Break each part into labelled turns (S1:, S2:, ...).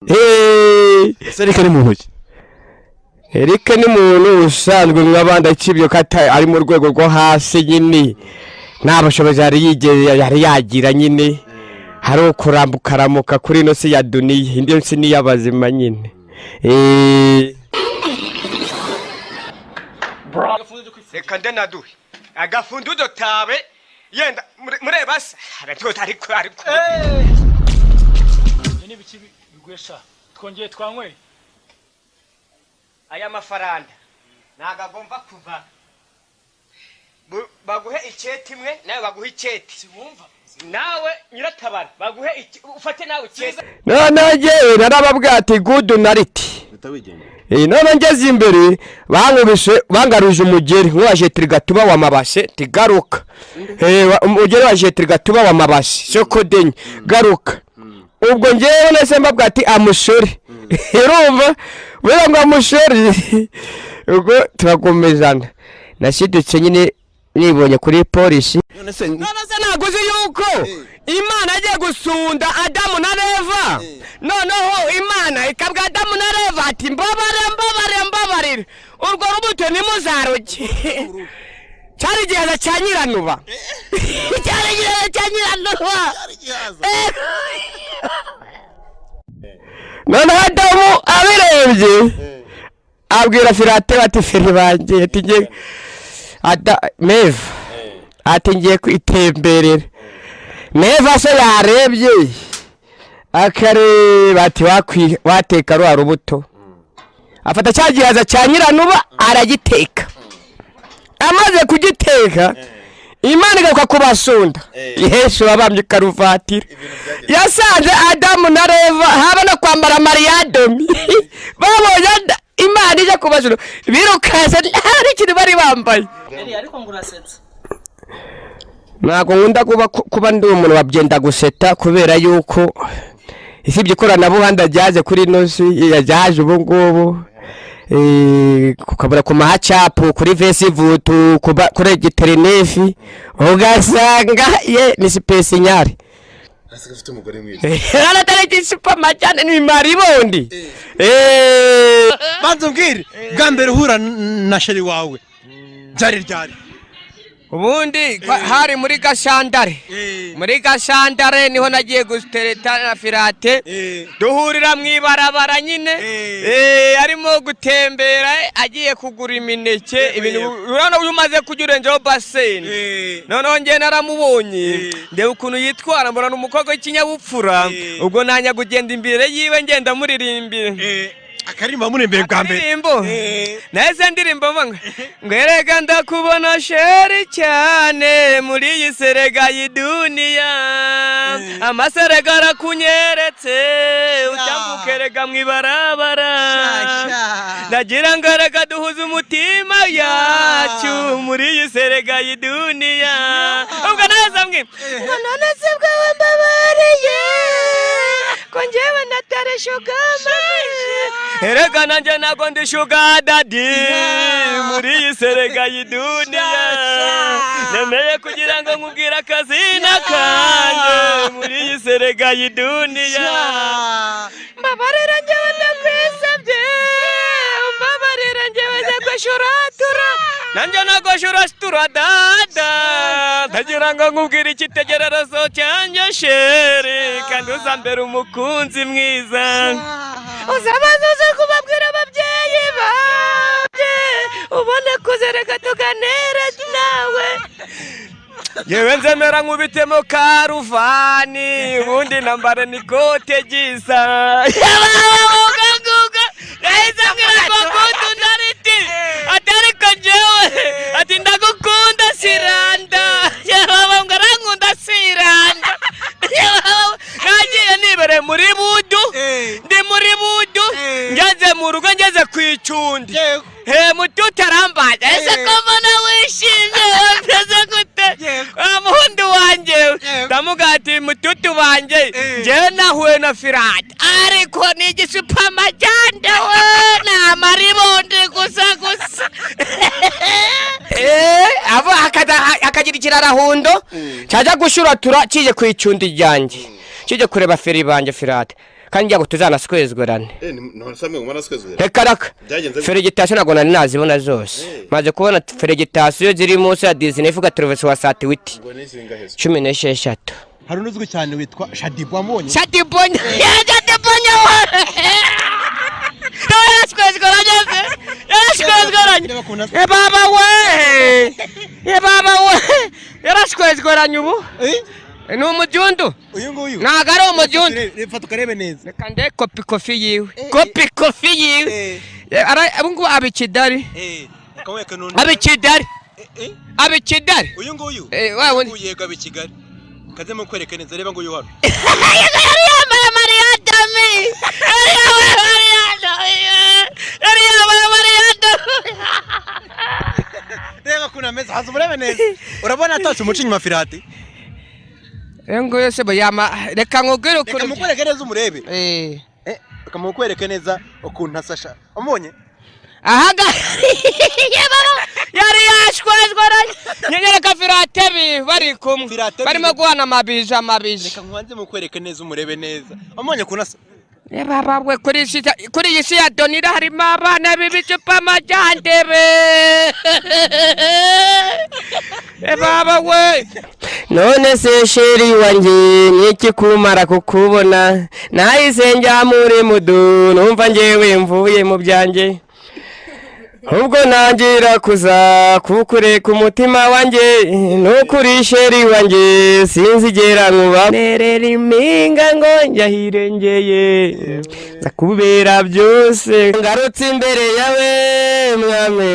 S1: Eric ni muntu ki? Eric ni muntu usanzwe nk'abandi akibyo kata ari mu rwego rwo hasi nyine nabashobozi yari yagira nyine hari ukuramukaramuka kuri no si ya duniya indi si ni yabazima nyine reka ndenaduhe agafundudo tabe yenda murebasa ariko
S2: ni biki bigwesha twongeye twanyweye
S1: aya mafaranga nagagomba kuva baguhe icyeti imwe nawe baguhe icyeti
S2: siwumva
S1: nawe nyiratabara baguhe ufate nawe icyeti none ngewe narababwati good nariti none ngeze imbere bangaruje umugeri waje trigatuba wa mabashe tigaruka umugeri waje trigatuba wa mabashe sokodenye garuka ubwo ngewe nese mbabwati amushore urumva bera ngo amushore ubwo turakomezana nashidutse nyine nibonye kuri polisi none se naguze yuko Imana agiye gusunda Adamu na Eva noneho Imana ikabwa Adamu na Eva ati mbabarire urwo rubuto nimuzaruke cyari gihaza cya nyiranuba none Adamu abirebye abwira Firate bati feri banje ati ngiye Meva ati ngiye kwitemberera Meva se yarebye akareba ati wateka rwa rubuto afata cya gihaza cya nyiranuba aragiteka amaze kugiteka Imana igaruka kubasunda ihesho babamye karuvatira yasanze Adamu na Eva haba no kwambara mariyadomi babonye Imana ije kubasunda birukaza hari kiri bari bambaye
S2: ariko ngurasetsa
S1: ntago nkunda kuba ndi umuntu wabyenda guseta kubera yuko isibye ikoranabuhanga ryaje kuri nosi yajaje ubu ngubu kukabura ku mahacapu kuri Facebook kuri Giterenefi ugasanga ye ni space nyari
S3: asika ufite umugore mwiza
S1: aratareki supermarket ni maribondi
S4: banzo mbwire bwa mbere uhura na sheri wawe ryari
S1: ubundi hari muri gashandare niho nagiye gustereta na Firate duhurira mwibarabara nyine arimo gutembera agiye kugura imineke ibintu urano umaze kujurenjeho bassin none ngiye naramubonye nde ukuntu yitwara mbona umukobwa w'ikinyabupfura ubwo nanya kugenda imbere yiwe ngenda muririmbire
S4: akarimba muri imbere bwa mbere
S1: nahise ndirimba ngo erega ndakubona sheri cyane muri iyi serega y'iduniya amaserega arakunyeretse utambukerega mwibarabara ndagira ngo erega duhuze umutima yacu muri iyi serega y'iduniya ubwo nahise mbwira ngo none se bwawe mbabariye ko njyewe natare shugama erega nanjye nago ndi sugar daddy muri iyi serega y'iduniya nemeye kugira ngo nkubwire akazina kanje muri iyi serega y'iduniya mbabarira njyewe ndakwisabye mbabarira njyewe ndagushuratura nanjye nagushuratura dada ndagira ngo nkubwire icyitegererezo cyanjye sheri kandi uzambere umukunzi mwiza uzabaza kubabwira ababyeyi babye ubone kuzereka tuganire nawe yewe nzemera nkubitemo karuvani ubundi nambare nikote gisa ugaguga yahise ambwira ko ngutu ndariti atariko jewe ati ndagukunda siranda yewe ngarankunda siranda nagiye nibere muri budu ndi muri budu ngeze mu rugo ngeze kwicundi mututarambaje ese ko mbona wishimye wameze gute muhundi wanje ndamugati mututu banje nje nahuye na Firate ariko ni igisupamakete we na maribondi gusa abo akagira ikirarahundo cyaja gushuratura kije kwicundi ryanjye kije kureba feri banje Firate kandi njya gutuzanaswezwerane
S3: ntusamwe ngo manaswezwerane
S1: reka raka feregitasiyo ntabwo nari nazibona zose maze kubona feregitasiyo ziri munsi ya Disney ivuga Travis wa Satiwiti 16
S4: hari unuzwi cyane witwa Shadibo wambonye
S1: Shadibo Shadibonye baba we yaraskwezgoranye ubu ni umujundu
S4: uyu nguyu
S1: ntago ari umujundu
S4: rifata ukarebe neza
S1: reka nde kopi yiwe abungu abikidari abikidari
S4: uyu nguyu yego abikigari kaze mu kwereka neza reba ngo uyu hano reba kuna meza hazo urebe neza urabona atose umuci nyuma firati
S1: ngo yose bayama reka nkugire ukuri
S4: reka mukwereke neza umurebe reka mukwereke neza ukuntu asasha umonye
S1: ahaga yari yashwezgoranye nyereka firate bari kumwe barimo guhana amabije
S4: reka nkwanze mukwereke neza umurebe neza umonye kunasa
S1: baba we kuri iyi si ya Donira harimo abana b'ibicupa amajyandebe baba we none se sheri wanjye niki kumara kukubona nahise njya muri mudu numva njyewe mvuye mu byanjye ubwo nangira kuza kukureka umutima wanjye nukuri sheri wanjye sinzigera nkuba nerera impinga ngo njyahirengeye zakubera byose ngarutse imbere yawe mwami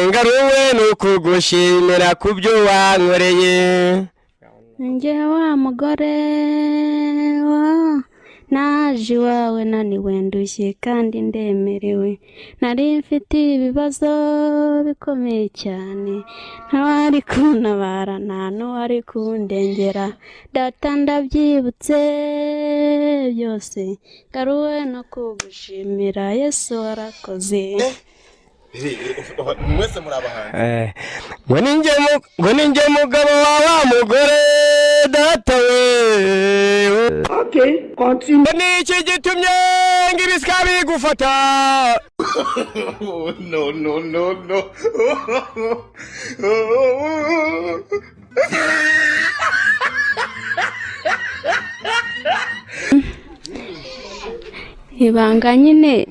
S1: ngaruwe nukugushimira kubyo wankoreye
S5: njye wa mugore wa naje iwawe naniwe ndushye kandi ndemerewe nari mfite ibibazo bikomeye cyane ntawari kuntabara nta n'uwari kundengera data ndabyibutse byose ngaruwe no kugushimira Yesu warakoze
S3: mwese muri abahanzi
S1: ngo ninjye mugabo wa mugore data we continue niki gitumye ngibisika bigufata
S3: no
S5: ibanga nyine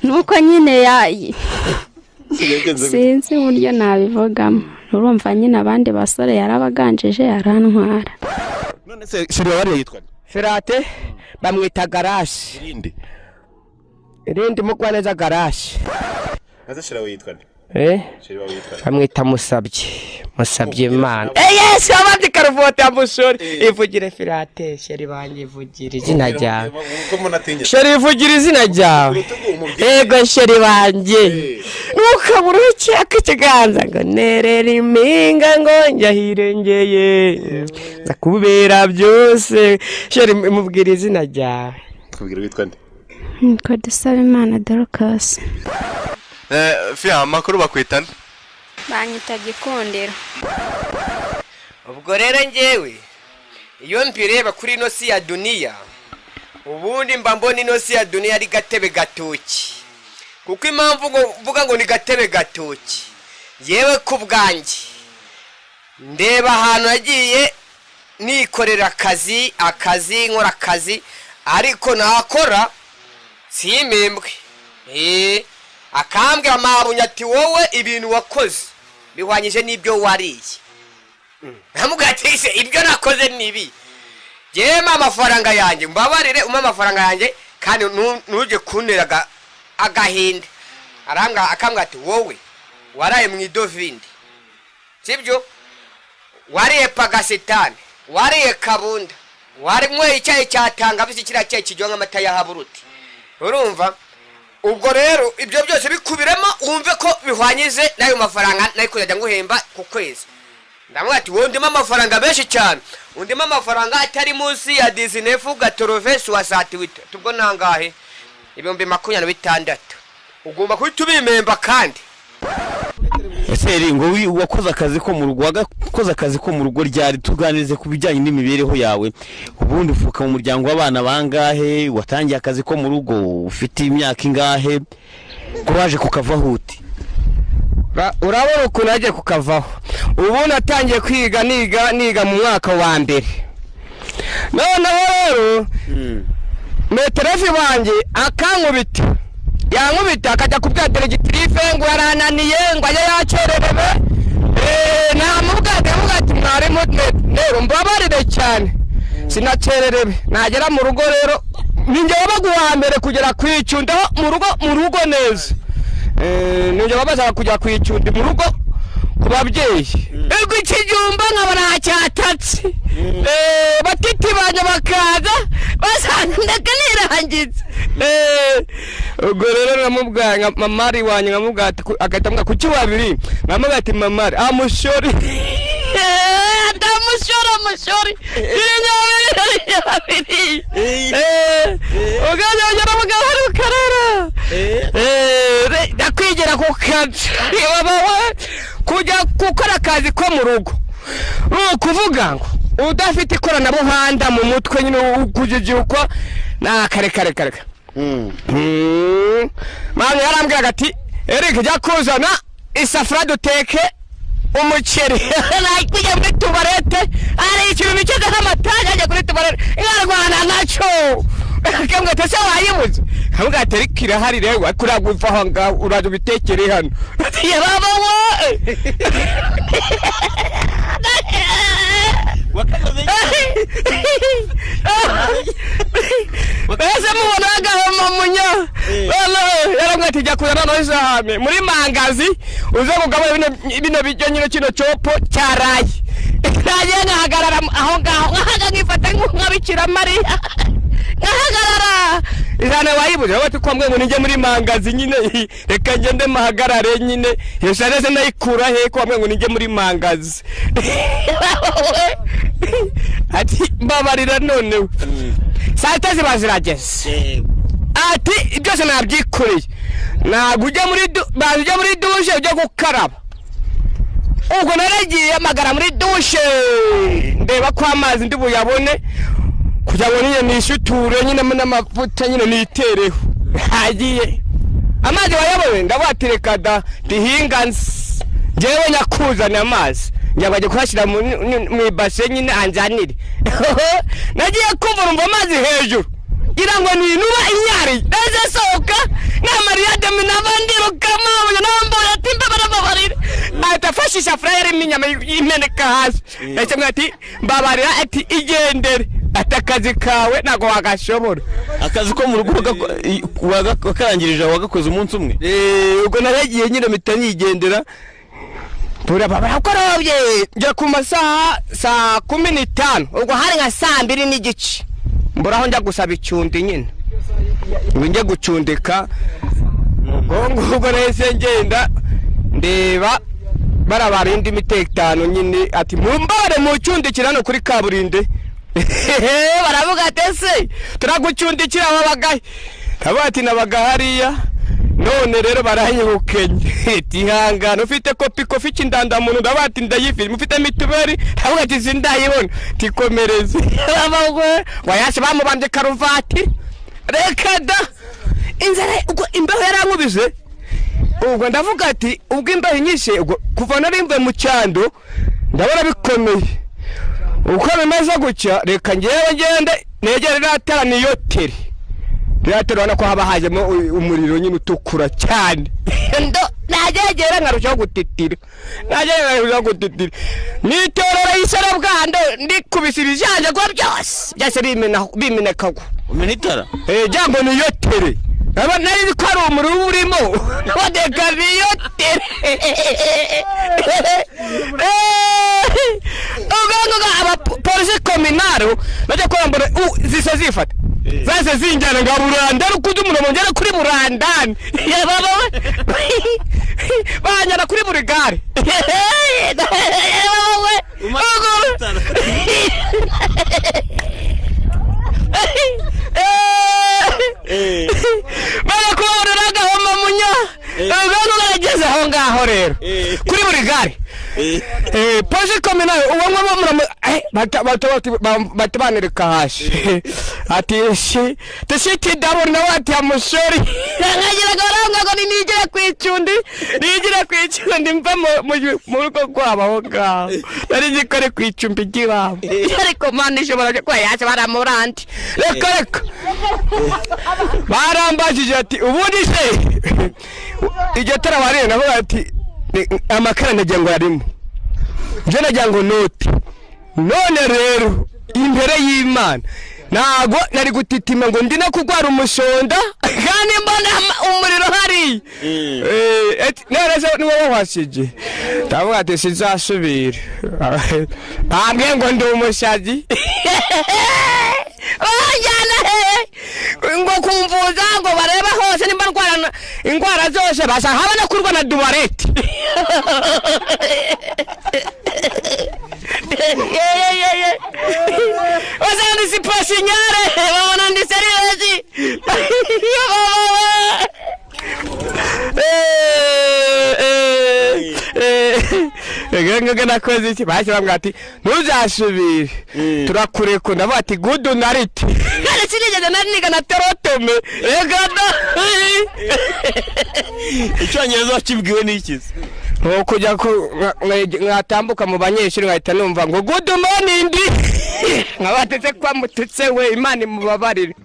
S5: nuko nyine yayi sinzi uburyo nabivugamo urumva nyine abandi basore yarabaganjije arantwara
S3: none se shiri wari yitwa
S1: Firate bamwita Garashi irindi mugwaneza Garashi
S3: aza shira yitwa shiri wari yitwa
S1: bamwita Musabye Imana yes abandi karuvote amusore ivugire Firate sheri banje ivugire izina ryawe sheri ivugire izina ryawe ego sheri banje nukabura ucyaka ikiganza ngo nerera impinga ngo njyahirengeye zakubera byose sheri mubwira izina ryawe
S3: kubwira witwa nde
S5: ko dusaba Imana Dorcas
S3: fiya makuru bakwita nde
S5: banyita Gikondero
S1: ubwo rero njyewe iyo mbireba kuri ino si ya duniya ubundi mba mbona ino si ya duniya ari gatebe gatoki kuko impamvu mvuga ngo ni gatebe gatoki yewe ku bwanjye ndeba ahantu nagiye nikorera akazi nkora akazi ariko nakora simpembwe akambwira amabunya ati wowe ibintu wakoze bihwanyije n'ibyo wariye ntamubwira ati ise ibyo nakoze nibi yema amafaranga yanjye mbabarire amafaranga yanjye kandi nuje kuntera agahinde akambwira ati wowe waraye mu idovindi sibyo wariye pagasitani wariye kabunda warimwe icyayi cyatanga bisi kira cyayi kijyo nk'amata ya haburuti urumva ubwo rero ibyo byose bikubiremo wumve ko bihwanyize nayo mafaranga nayo kujya nguhemba ku kwezi ndamubwira ati wowe ndimo amafaranga benshi cyane undimo amafaranga atari munsi ya Disney fuga Travis wa Satiwiti tubwo nangahe 2026 ugomba kuhita ubimemba kandi
S6: ese ngo wakoze akazi ko mu rugo wagakoze akazi ko mu rugo ryari tuganirize ku bijyanye n'imibereho yawe ubundi uvuka mu muryango w'abana bangahe watangiye akazi ko mu rugo ufite imyaka ingahe ko waje kukavaho uti
S1: urabona ukuntu nagiye kukavaho ubu natangiye kwiga niga mu mwaka wa mbere noneho rero meterefi wanjye akankubita yankubita akajya kubwira diregitirife ngo yarananiye ngo ajye yakererewe namubwate ati mwarimu rero mbabarire cyane sinakererewe nagera mu rugo rero ninjye wabaga uwa mbere kugera kwicundaho mu rugo neza ninjye wabazaga kujya kwicunda mu rugo ku babyeyi ego ikijumba nkaba ntacyatatse batiti banje bakaza basandeka nirangiza ubwo rero namubwira mamari wanye nkamubwira ati agatamwa kuki wabiri nkamubwira ati mamari amushori amushori ugajya mugabo hari ukarara ndakwigera ku kazi kujya gukora akazi ko mu rugo ukuvuga ngo udafite ikoranabuhanga mu mutwe nyine ukujijikwa na kare mama yarambwiraga ati Eric jya kuzana isafuriya duteke umuceri nakujya muri tubarete ari ikintu cyose nk'amataje ajya kuri tubarete ingarwana naco kamwe tese wayibuze kamwe Eric irahari rero kuragumva aho ngaho uraje bitekere hano ya baba we Bese mubona agahoma munya yaramwati jya kuzana no isahame muri mangazi uze kugaba bino bijyo nyine kino copo cyaraye nagiye ngahagarara aho ngaho nkifata nkabikira Mariya ngahagarara izana wayibuze bati ko mwe ngo ninge muri mangazi nyine reka ngende mahagarare nyine yeshaneze nayikura he ko mwe ngo ninge muri mangazi ati mbabarira none sata zibazirageze ati byose nabyikoreye nagujya muri dushe ujye gukaraba ubwo naragiye amagara muri dushe ndeba ko amazi ndi buyabone kugira ngo niye nishuture nyine n'amavuta nyine nitereho hagiye amazi wayabone ndabatireka da dihinganse jewe nyakuzana amazi njyabaje kuhashira mu ibase nyine anjanire nagiye kumva umva amazi hejuru irango ni nuba inyari naze soka na Maria de Minavandiro kama nambo yatimba barababarira atafashisha frere minyama imeneka hasi ndetse mwati mbabarira ati igendere atakazi kawe nago wagashobora
S6: akazi ko mu rugo wakarangirije wagakoze umunsi umwe
S1: ubwo naragiye nyine mitanigendera Pura baba yakorobye nje ku masaha saa 15 ubwo hari nka saa 2 n'igice mburaho njya gusaba icyundi nyine nge gucundika ubwo nese ngenda ndeba barabarindi mitekano nyine ati mumbare mu cyundikira no kuri kaburinde baravuga atese turagucundikira babagaye tabati nabagahariya none rero baranyibukenye tihangana ufite kofi cy'indandamuntu ndabati ndayifite mufite mituberi avuga ati sindayibona tikomereze abagwe wayashe bamubambye karuvati reka da inzara ubwo imbeho yarankubise ubwo ndavuga ati ubwo imbeho nyishe ubwo kuva narimve mu cyando ndabona bikomeye uko bimeze gutya reka ngewe ngende negere natara niyotere Yaterana ko haba hajemo umuriro nyine utukura cyane ndo najegera nkarushaho gutitira nitorora isara bwando ndikubisirije ngo byose bimenekago
S6: umenitara
S1: jambo niyotere aba nari ko ari umuriro urimo wadeka niyotere ugango aba polisi kominaro baje kwambara zise zifata zase zinjana nga buranda rukudu muno ngera kuri burandani ya baba banyana kuri burigare bana kubona gahoma munya abantu barageze aho ngaho rero rero kuri buri gare polisi ikomeye nayo uwo ngabo batabanirika hasi ati shi tishiti dabona nawe ati amusori nkagira garanga ngo nigire kwicundi mva mu rugo kwabo aho ngaho nari gikore kwicumbi giwabo ariko mani ishobora ko yaje baramurandi reka barambajije ati ubundi se iryo tara warene naho ati amakara nagira ngo yarimo je nagira ngo noti none rero imbere y'Imana nago nari gutitima ngo ndi no kugwara umushonda kandi mbona umuriro hari none niwe wahashije ndavuga ati sizasubira bambwiye ngo ndi umushazi bajyana ngo kumvuza ngo bareba hose nimba ndwara ingwara zose basa habana kurwa na dubarete Ozani si può signare, ma non di seriosi. Ngana kozi iki baje bamwati ntuzasubire turakureko ndabati gudu nariti kandi sinigeze naniga na terotome egada
S6: icyongereza wakibwiwe n'ikizi
S1: kujya nkatambuka mu banyeshuri nkahita numva ngo good morning nkabatetse kwa mututse we Imana imubabarire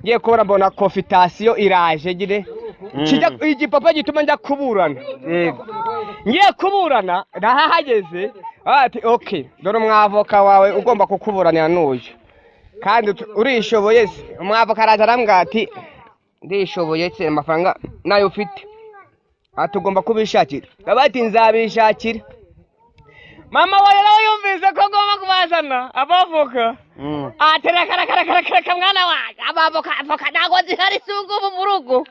S1: ngiye kubona mbona konfitasiyo iraje gire igipapa gituma njya kuburana yego ngiye kuburana nahahageze ati okay dore umwavoka wawe ugomba kukuburanira n'uyu kandi urishoboye se umwavoka araza arambwira ati ndishoboye se amafaranga nayo ufite atugomba kubishakira abati nzabishakira mama wawe nawe yumvise ko ngomba kubazana abavoka atereka mwana wanjye abavoka ntago zihari sungubu mu rugo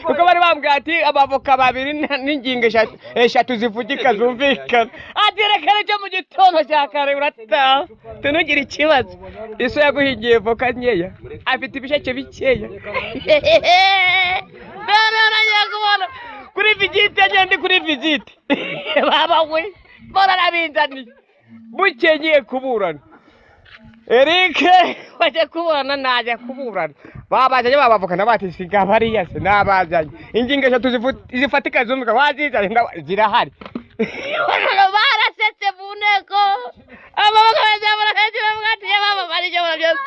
S1: kuko bari bambwira ati abavoka babiri n'ingingo eshatu zivugika zumvikana aterekana cyo mu gitondo cya kare urataha tunugire ikibazo iso yaguhigiye voka nkeya afite ibisheke bikeya none kubona kuri vigite agenda kuri vigite baba we mbona nabinzaniye buke ngiye kuburana Eric waje kubona naje kuburana babajanye babavoka nabati siga bariya se nabajanye ingingo eshatu zifatika zumika wazizanye zirahari barasetse buneko abavoka bajabura hejuru bwati baba barije byose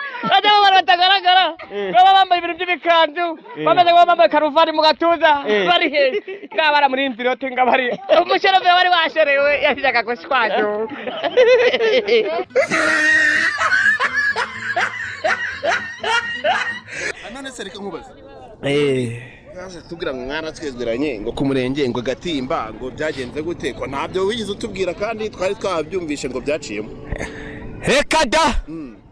S1: baba batagaragara baba bambaye ibintu by'ibikanzu bamaze bambaye karuvani mu gatuza bari he ngabara muri impirote ngabari umushorove wari washerewe yashaka gushwajo
S3: none se reka nkubaze kaje tubwira ngo mwana twezeranye ngo ku murenge ngo gatimba ngo byagenze gute ko ntabyo wigize utubwira kandi twari twabyumvishe ngo byaciyemo
S1: reka da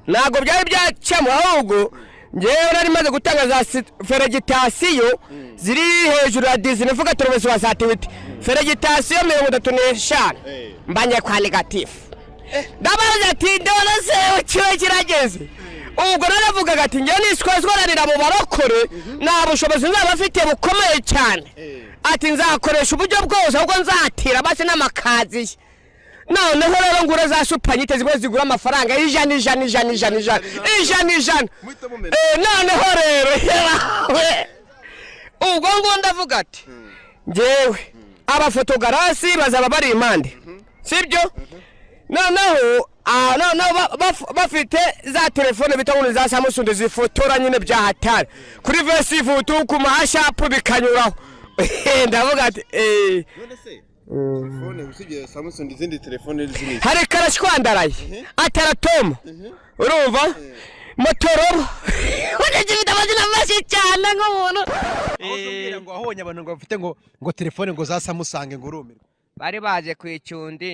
S1: ntago byari byacamo ahubwo ngewe nari maze gutanga za feregitasiyo ziri hejuru ya Disney vuga turobese wa satiwiti feregitasiyo 35 mbanye kwa negative ndabaza ati ndabona se ukiwe kirageze ubwo naravugaga ati ngewe niswazwaranira mu barokore nta bushobozi nzaba afite bukomeye cyane ati nzakoresha uburyo bwose ahubwo nzatira base n'amakazi noneho rero ngura za supanyite zimwe zigura amafaranga ijana noneho rero ubwo ngo ndavuga ati ngewe abafotogarasi bazaba bari impande sibyo noneho bafite za telefone bita za Samsung zifotora nyine bya hatari kuri vesi ifoto ku mahashapu bikanyuraho ndavuga ati
S3: none se telefone usije Samsung izindi telefone z'izindi
S1: hari karashwandaraye ataratoma urumva motorola wajye bidabazina mashi cyane nk'umuntu
S4: ubwira ngo ahonye abantu ngo bafite ngo telefone ngo za Samsung ngo urumirwa
S1: bari baje kwicundi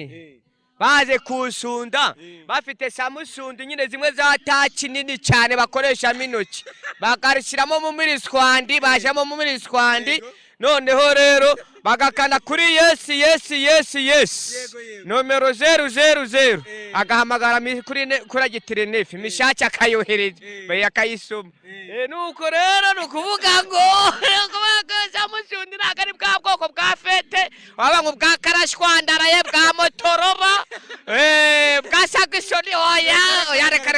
S1: baje kusunda bafite Samsung nyine zimwe za touch nini cyane bakoresha minoti bakarishiramo mu miriswandi bajamo mu miriswandi noneho rero bagakana kuri yes nomero 000 agahamagara kuri agitire nefi mishaki akayohereje bayakayisoma nuko rero nukuvuga ngo Samusundi ntabwo ari bwa bwoko bwa fete waba ngo bwa karashwandaraye bwa motoroba bwa sagisoni oya reka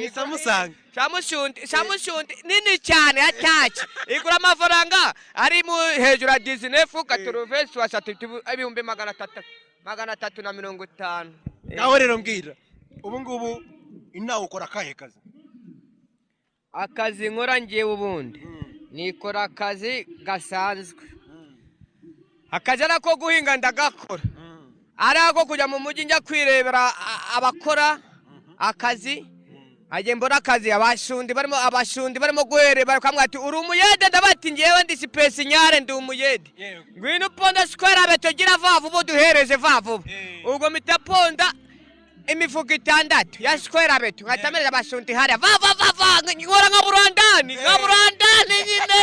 S4: ni Samusanga.
S1: Samusundi nini cyane ataki igura amafaranga ari mu hejuru ya 19 katrovesi wasatu ibihumbi 350.
S4: Ngaho rero mbwira ubu ngubu inawe ukora akahe kazi?
S1: Akazi nkora ngiye ubundi nikora akazi gasanzwe. Akazi arako guhinga ndagakora, arako kujya mu mujyi njya kwirebera abakora akazi. Aje mbona akazi abashundi barimo guhere barakamwa ati uri umuyede, ndabati ngewe ndi space nyare ndi umuyede. Ngwino ponda square abetogira vavu bo duhereze vavu. Ubwo mitaponda imifuka 6 ya square abeto ngatamerera abashundi hariya vava ngora nka burandani nyine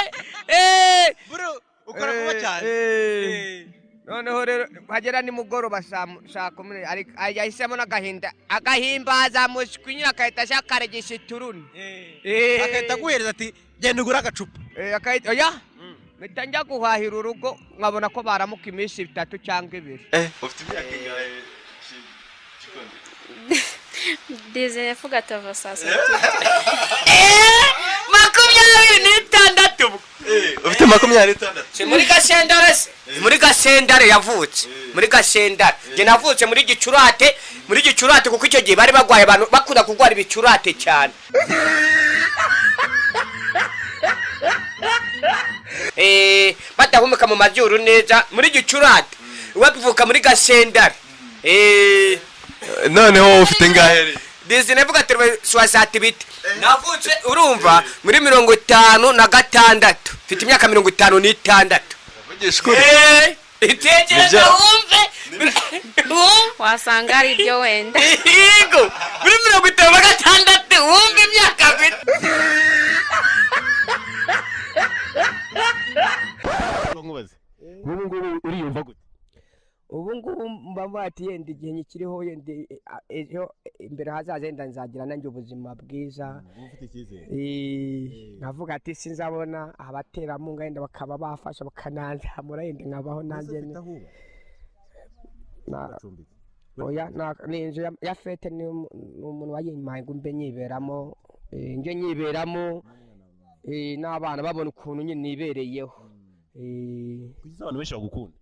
S4: bro ukora kuba cyane
S1: noneho rero hagera ni mugoroba shaka muri yahisemo agahimbaza mushwinyira akahita shakaregisha ituruni
S4: akahita guhereza ati genda ugura agacupa
S1: akahita oya mpita njya guhahira urugo nkabona ko baramuka iminsi 3 cyangwa 2.
S3: Ufite imyaka ingahe?
S5: Dizeye fuga tava sasa.
S1: 26.
S3: Ufite 26?
S1: Muri Gasendare yavutse. Muri Gasendare. Je navutse muri Gicurate kuko icyo gihe bari bagwaye abantu bakunda kugwara ibicurate cyane. Batahumeka mu majyuru neza muri Gicurate. Wabivuka muri Gasendare.
S3: Noneho ufite ngahe?
S1: Dizine vuga terwe swasati bit. Navutse urumva muri 56. Mfite imyaka 56.
S3: Vugisha kuri.
S1: Itekereza wumve.
S5: Wasanga ari byo wenda.
S1: Yego. Muri 56 wumve imyaka bit.
S3: Nkubaze. Ubu uriyumva gute?
S1: Ubu ngubu mbamba ati yenda igihe nyikiriho yenda ejo imbere hazaza yenda nzagira nanjye ubuzima bwiza.
S3: Ufite icyizere?
S1: Navuga ati sinzabona abaterankunga yenda bakaba bafasha bakananzamura yenda nkabaho nanjye oya ni inzu ya fete ni umuntu wayimpaye ngo mbe nyiberamo njye nyiberamo n'abana babona ukuntu nyine nibereyeho.
S3: Kuki abantu benshi bagukunda?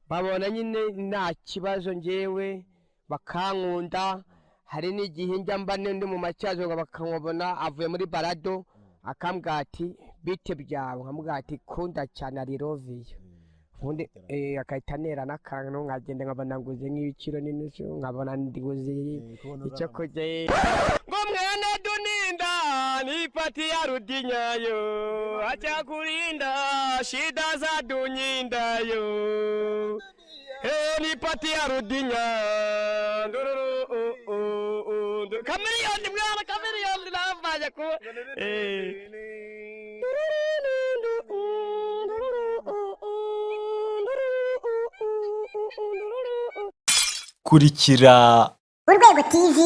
S1: Babona nyine nta kibazo ngewe bakankunda. Hari n'igihe njya mba ndi mu macyazo ngo bakankobona avuye muri barado akambwira ati bite byawe, nkamubwira ati kunda cyane ari roviyo ubundi akahita nera n'akantu nkagenda nkabona nguze nk'ibiciro n'inusu nkabona ndiguze icyo kurya ngo mwene duninda nipati ya rudinyayo achakurinda shida za dunyindayo nipati ya rudinya kameriyoni mwana kameriyoni navaje ku
S7: kurikira
S8: Urwego TV